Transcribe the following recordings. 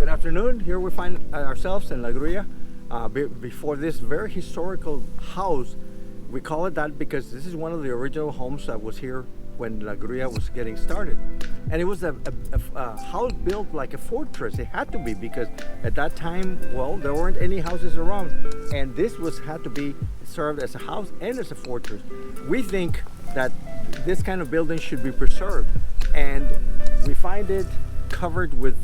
afternoon. Here we find ourselves in La Grulla before this very historical house. We call it that because this is one of the original homes that was here when La Grulla was getting started. And it was a house built like a fortress. It had to be because at that time, well, there weren't any houses around. And this had to be served as a house and as a fortress. We think that this kind of building should be preserved. And we find it covered with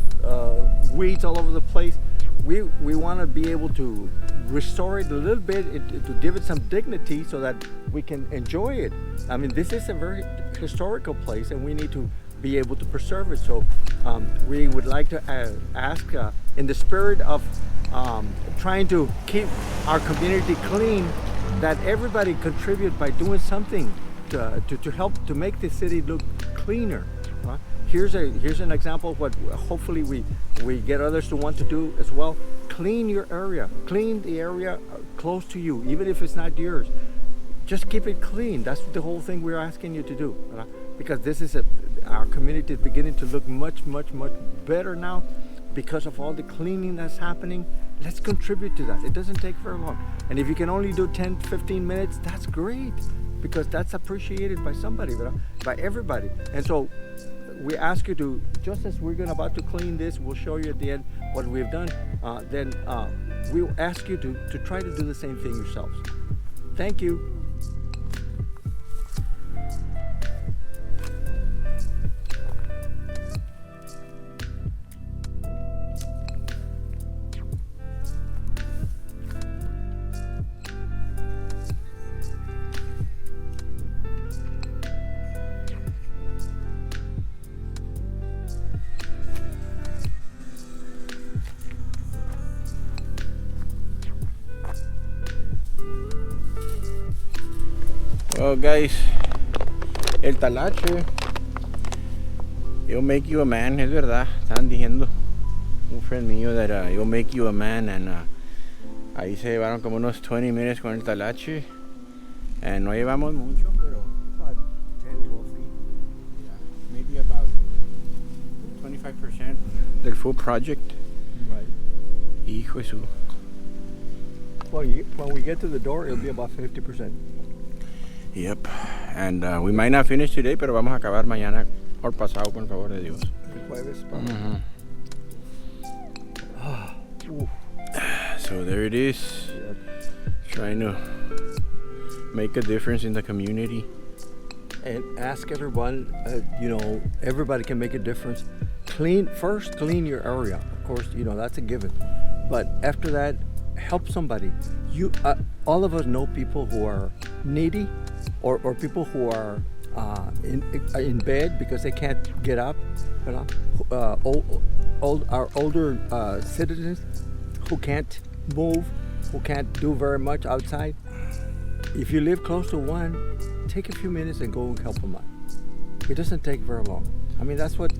weeds all over the place. We want to be able to restore it a little bit, to give it some dignity so that we can enjoy it. I mean, this is a very historical place and we need to be able to preserve it. So we would like to ask, in the spirit of trying to keep our community clean, that everybody contribute by doing something to help to make the city look cleaner. Here's an example of what hopefully we get others to want to do as well. Clean your area. Clean the area close to you, even if it's not yours. Just keep it clean. That's the whole thing we're asking you to do. Because this is our community is beginning to look much, much, much better now because of all the cleaning that's happening. Let's contribute to that. It doesn't take very long. And if you can only do 10, 15 minutes, that's great, because that's appreciated by somebody, by everybody. And so we ask you to, just as we're about to clean this, we'll show you at the end what we've done, then we'll ask you to try to do the same thing yourselves. Thank you. Well guys, el talache, it'll make you a man, es verdad. Estaban diciendo un friend mío that it'll make you a man, and ahí se llevaron como unos 20 minutes con el talache, and no llevamos mucho, pero About 10, 12 feet. yeah, maybe about 25% del full project. Right. Hijo de su. When we get to the door, it'll be about 50%. Yep, and we might not finish today, pero vamos a acabar mañana por pasado, con el favor de Dios. So there it is. Yep. Trying to make a difference in the community. And ask everyone, everybody can make a difference. Clean your area. Of course, that's a given. But after that, help somebody. All of us know people who are needy, or people who are in bed because they can't get up. Our older citizens who can't move, who can't do very much outside. If you live close to one, take a few minutes and go and help them out. It doesn't take very long. I mean, that's what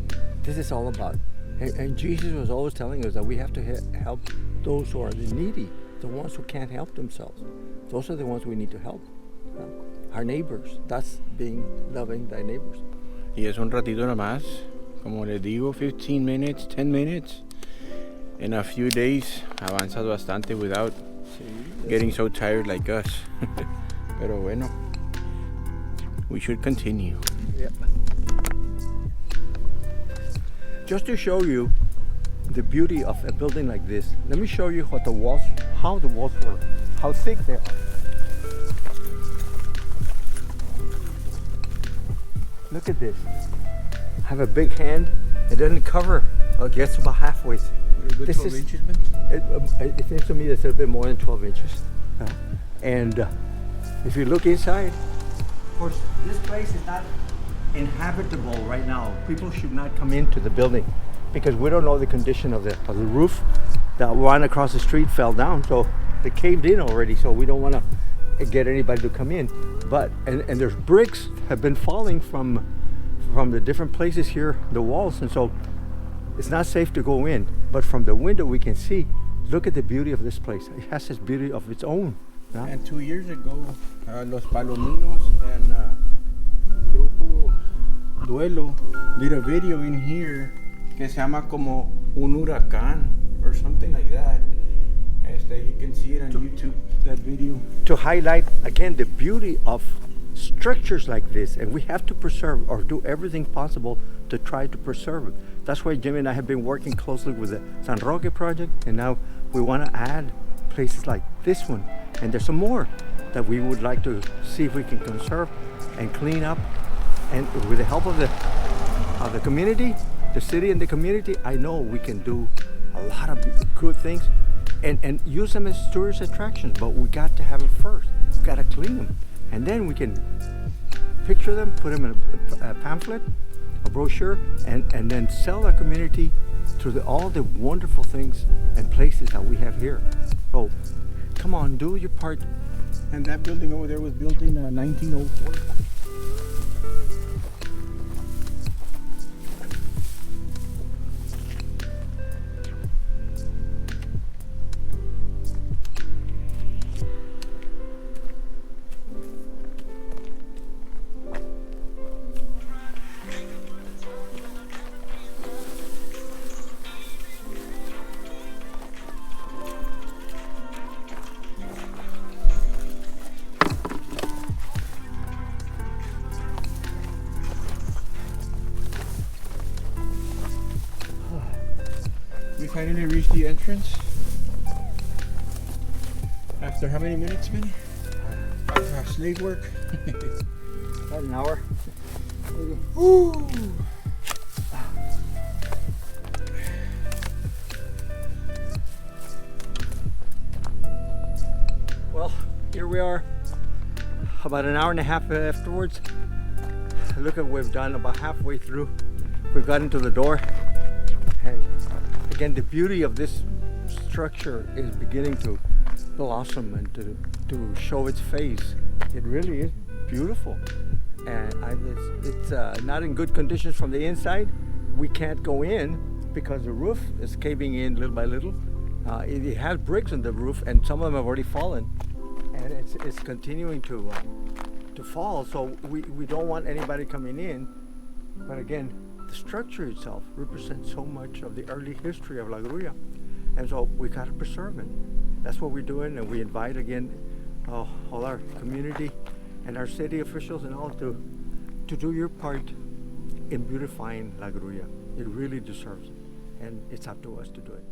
this is all about. And Jesus was always telling us that we have to help those who are the needy, the ones who can't help themselves. Those are the ones we need to help. Our neighbors. That's being loving thy neighbors. Y es un ratito nomás, como les digo, 15 minutes, 10 minutes. In a few days, avanzas bastante without getting so tired like us. Pero bueno, we should continue. Yep. Just to show you the beauty of a building like this, let me show you how the walls work, how thick they are. Look at this. I have a big hand. It doesn't cover. I guess about halfway. This 12 inches, man? It seems to me it's a bit more than 12 inches. And if you look inside, of course, this place is not inhabitable right now. People should not come into the building because we don't know the condition of the roof. The one across the street fell down, so they caved in already. So we don't want to get anybody to come in. But and there's bricks have been falling from the different places here, the walls, and so it's not safe to go in. But from the window we can see. Look at the beauty of this place. It has this beauty of its own. Yeah? And 2 years ago, Los Palominos and Grupo Duelo did a video in here que se llama como un huracán or something like that. You can see it on YouTube, that video. To highlight again the beauty of structures like this, and we have to preserve or do everything possible to try to preserve it. That's why Jimmy and I have been working closely with the San Roque project, and now we want to add places like this one, and there's some more that we would like to see if we can conserve and clean up, and with the help of the community, the city and the community, I know we can do a lot of good things and use them as tourist attractions, but we got to have it first. We got to clean them, and then we can picture them, put them in a pamphlet, a brochure, and then sell our community to all the wonderful things and places that we have here. So come on, do your part. And that building over there was built in 1904. We finally reached the entrance. After how many minutes, Benny? Slave work. About an hour. Ooh. Well, here we are, about an hour and a half afterwards. Look at what we've done, about halfway through. We've gotten to the door. And again, the beauty of this structure is beginning to blossom and to show its face. It really is beautiful. And it's not in good conditions from the inside. We can't go in because the roof is caving in little by little. It has bricks on the roof, and some of them have already fallen, and it's continuing to fall. So we don't want anybody coming in. But again, the structure itself represents so much of the early history of La Grulla, and so we got to preserve it. That's what we're doing, and we invite again all our community and our city officials and all to do your part in beautifying La Grulla. It really deserves it, and it's up to us to do it.